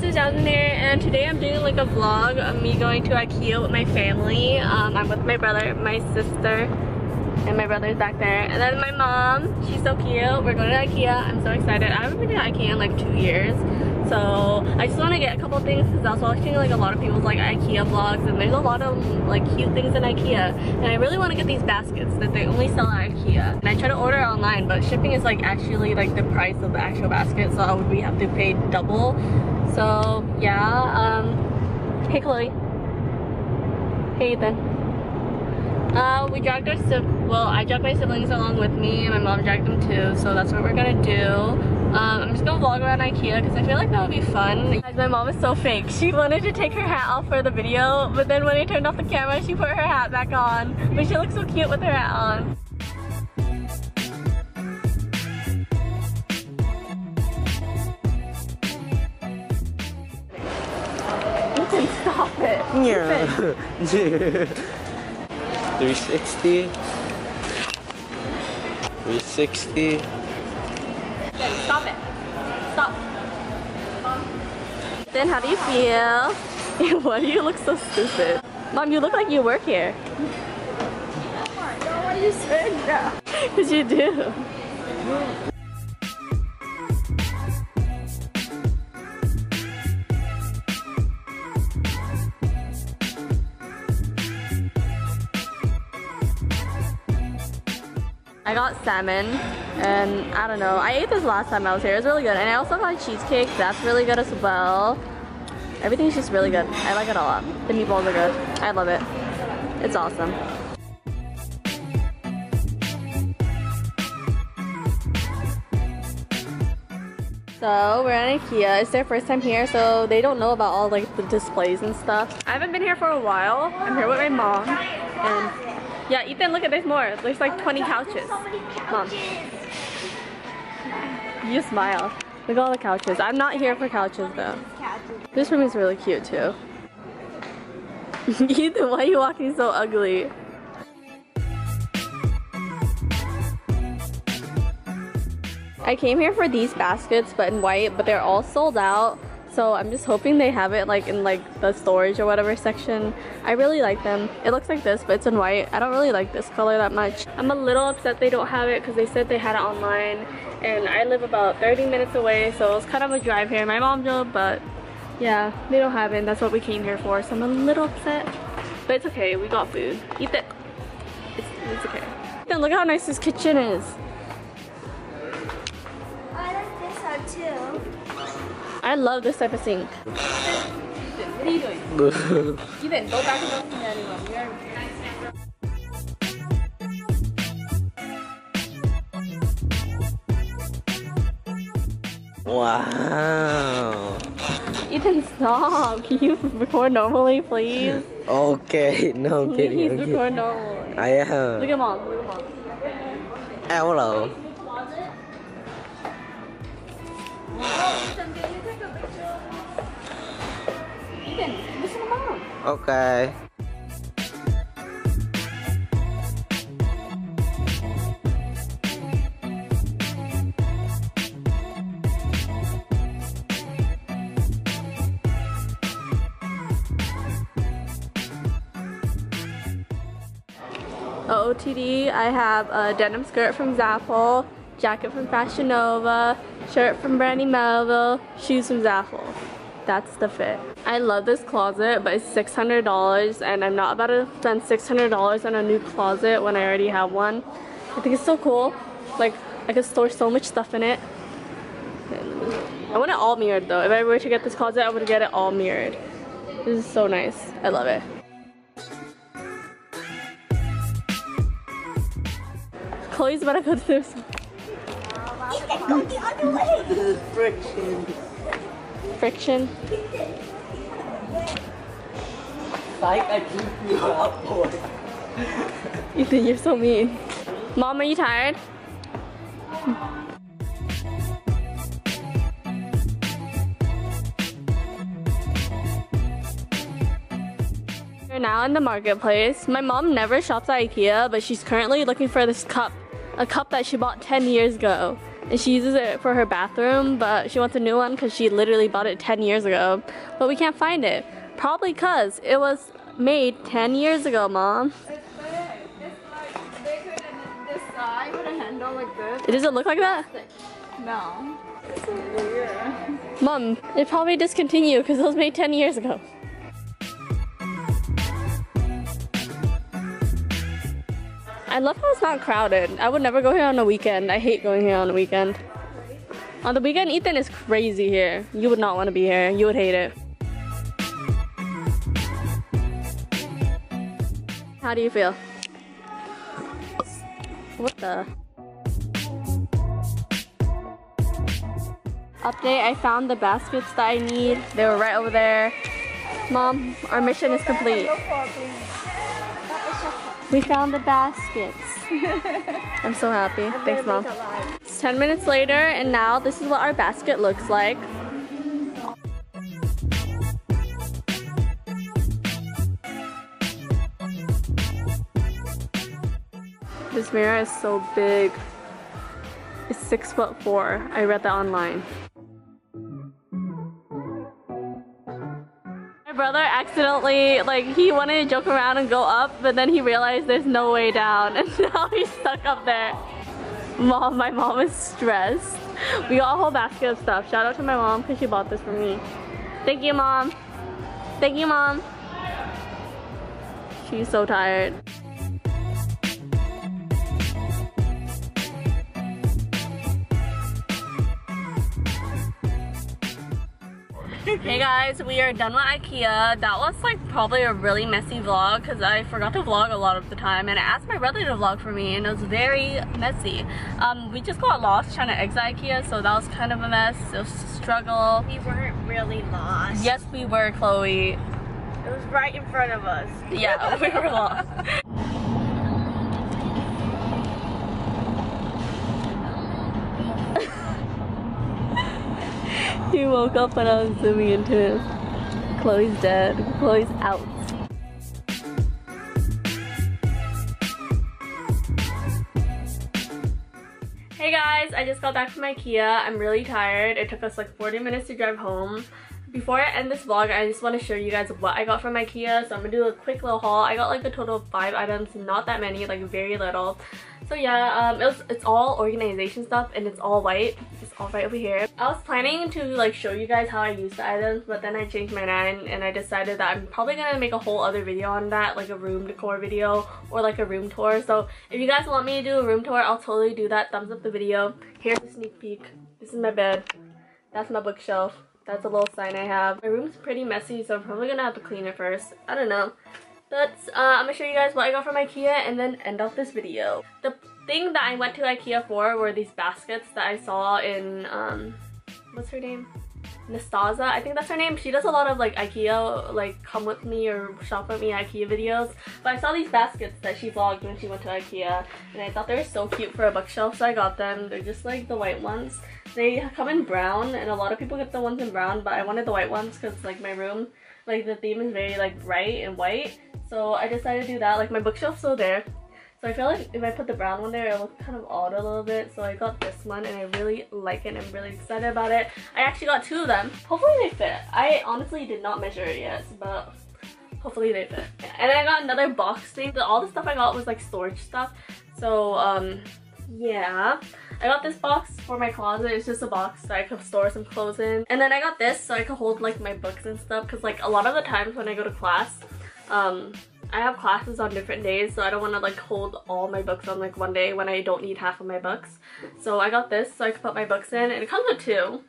is Jasmine here, and today I'm doing like a vlog of me going to Ikea with my family. I'm with my brother, my sister, and my brother's back there. And then my mom, she's so cute. We're going to Ikea. I'm so excited. I haven't been to Ikea in like 2 years. So I just want to get a couple things because I was watching like a lot of people's like Ikea vlogs, and there's a lot of like cute things in Ikea. And I really want to get these baskets that they only sell at Ikea. And I try to order online, but shipping is like actually like the price of the actual basket, so we have to pay double. So yeah, hey Chloe. Hey Ethan. We dragged I dragged my siblings along with me, and my mom dragged them too, so that's what we're gonna do. I'm just gonna vlog around Ikea because I feel like that would be fun. My mom is so fake. She wanted to take her hat off for the video, but then when I turned off the camera, she put her hat back on. But she looks so cute with her hat on. Ethan, stop it. Yeah. 360. 360. Stop it. Stop. Then how do you feel? Why do you look so stupid? Mom, you look like you work here. Why are you saying that? Because you do. I got salmon, and I don't know, I ate this last time I was here. It was really good, and I also got cheesecake. That's really good as well. Everything's just really good. I like it a lot. The meatballs are good. I love it. It's awesome. So we're at Ikea. It's their first time here, so they don't know about all like the displays and stuff. I haven't been here for a while. I'm here with my mom, and yeah, Ethan, look at there's more. There's like 20 couches. Mom. You smile. Look at all the couches. I'm not here for couches though. This room is really cute too. Ethan, why are you walking so ugly? I came here for these baskets but in white, but they're all sold out. So I'm just hoping they have it like in like the storage or whatever section. I really like them. It looks like this, but it's in white. I don't really like this color that much. I'm a little upset they don't have it because they said they had it online, and I live about 30 minutes away, so it's kind of a drive here. My mom drove, but yeah, they don't have it, and that's what we came here for. So I'm a little upset, but it's okay. We got food. Eat it. It's okay. Then look how nice this kitchen is. I like this one too. I love this type of sink. What are you doing? Ethan, go back and look in the other room. Wow. Ethan, stop. Can you record normally, please? Okay, no kidding. Please record normally. I am. Look at mom. Look at mom. Hello. Ethan, listen to mom. Okay. OOTD, I have a denim skirt from Zappel, jacket from Fashion Nova, shirt from Brandy Melville, shoes from Zappel. That's the fit. I love this closet, but it's $600, and I'm not about to spend $600 on a new closet when I already have one. I think it's so cool. Like, I could store so much stuff in it. I want it all mirrored though. If I were to get this closet, I would get it all mirrored. This is so nice. I love it. Chloe's about to go through some. This is friction. Friction? Psych, I keep you up, boy. Ethan, you're so mean. Mom, are you tired? We're now in the marketplace. My mom never shops at Ikea, but she's currently looking for this cup. A cup that she bought 10 years ago. and she uses it for her bathroom, but she wants a new one because she literally bought it 10 years ago. But we can't find it. Probably because it was made 10 years ago, Mom. It's big. It's like bigger than this side with a handle like this. Does it look like that? No. It's so weird. Mom, it probably discontinued because it was made 10 years ago. I love how it's not crowded. I would never go here on the weekend. I hate going here on the weekend. On the weekend, Ethan is crazy here. You would not want to be here. You would hate it. How do you feel? What the? Update, I found the baskets that I need. They were right over there. Mom, our mission is complete. We found the baskets. I'm so happy. Thanks, Mom. It's 10 minutes later, and now this is what our basket looks like. This mirror is so big. It's 6'4". I read that online. My brother accidentally, like, he wanted to joke around and go up, but then he realized there's no way down, and now he's stuck up there. Mom, my mom is stressed. We got a whole basket of stuff. Shout out to my mom because she bought this for me. Thank you, Mom. Thank you, Mom. She's so tired. Hey guys, we are done with Ikea. That was like probably a really messy vlog because I forgot to vlog a lot of the time, and I asked my brother to vlog for me and it was very messy. We just got lost trying to exit Ikea, so that was kind of a mess. It was a struggle. We weren't really lost. Yes, we were, Chloe. It was right in front of us. Yeah, we were lost. He woke up when I was zooming into him. Chloe's dead. Chloe's out. Hey guys, I just got back from Ikea. I'm really tired. It took us like 40 minutes to drive home. Before I end this vlog, I just want to show you guys what I got from Ikea. So I'm gonna do a quick little haul. I got like a total of 5 items, not that many, like very little. So yeah, it's all organization stuff and it's all white. It's all right over here. I was planning to like show you guys how I use the items, but then I changed my mind and I decided that I'm probably gonna make a whole other video on that, like a room decor video or like a room tour. So if you guys want me to do a room tour, I'll totally do that. Thumbs up the video. Here's a sneak peek. This is my bed. That's my bookshelf. That's a little sign I have. My room's pretty messy, so I'm probably gonna have to clean it first. I don't know. But I'm gonna show you guys what I got from Ikea and then end off this video. The thing that I went to Ikea for were these baskets that I saw in, what's her name? Nastasia, I think that's her name. She does a lot of like Ikea, like come with me or shop with me Ikea videos. But I saw these baskets that she vlogged when she went to Ikea and I thought they were so cute for a bookshelf, so I got them. They're just like the white ones. They come in brown and a lot of people get the ones in brown, but I wanted the white ones because like my room, like the theme is very like bright and white. So I decided to do that. Like my bookshelf's still there. So I feel like if I put the brown one there, it looks kind of odd a little bit. So I got this one and I really like it and I'm really excited about it. I actually got 2 of them. Hopefully they fit. I honestly did not measure it yet, but hopefully they fit. And I got another box thing. All the stuff I got was like storage stuff. So yeah. I got this box for my closet. It's just a box that I could store some clothes in. And then I got this so I could hold like my books and stuff, because like a lot of the times when I go to class, I have classes on different days, so I don't want to like hold all my books on like one day when I don't need half of my books. So I got this so I could put my books in, and it comes with 2.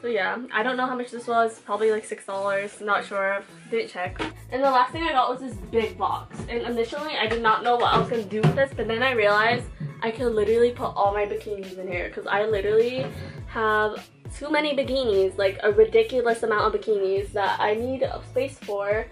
So yeah, I don't know how much this was, probably like $6, not sure, didn't check. And the last thing I got was this big box, and initially I did not know what I was going to do with this, but then I realized I could literally put all my bikinis in here, because I literally have too many bikinis, like a ridiculous amount of bikinis that I need a space for.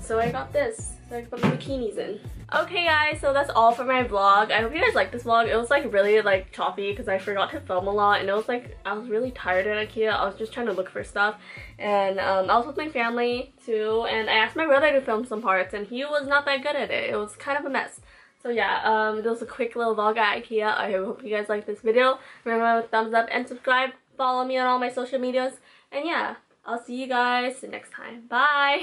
So I got this, so I can put my bikinis in. Okay guys, so that's all for my vlog. I hope you guys liked this vlog. It was like really like choppy because I forgot to film a lot, and it was like I was really tired at Ikea. I was just trying to look for stuff, and I was with my family too, and I asked my brother to film some parts and he was not that good at it. It was kind of a mess. So yeah, this was a quick little vlog at Ikea. I hope you guys liked this video. Remember to thumbs up and subscribe. Follow me on all my social medias. And yeah, I'll see you guys next time. Bye!